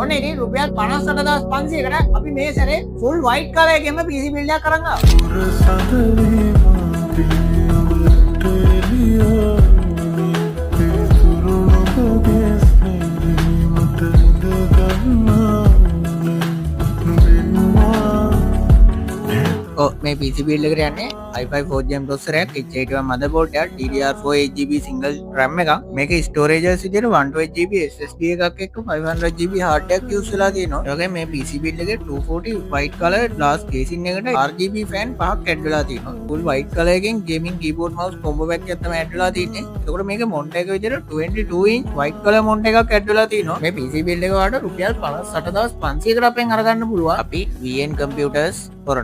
ඔන්න ඉතින් රුපියල් 58500කට අපි මේ සැරේ ෆුල් වයිට් කලර් එකෙන්ම PC build එකක් කරන් ආවා. මේ PC build එකට යන්නේ i5 4th gen processor එකක්, H81 motherboard එකක්, DDR4 8GB single RAM එකක්. මේකේ storage එක විදිහට 128GB SSD එකක් එක්ක 500GB hard disk use වෙලා තියෙනවා. ඒ වගේම මේ PC build එකේ 240 white color glass casing එකට RGB fan පහක් add වෙලා තියෙනවා. full white color එකෙන් gaming keyboard mouse combo pack එකක් තමයි add වෙලා තියෙන්නේ. එතකොට මේකේ monitor එක විදිහට 22 inch white color monitor එකක් add වෙලා තියෙනවා. මේ PC build එක වලට රුපියල් 58500කට අපෙන් අරගන්න පුළුවන්. අපි VN computers කරන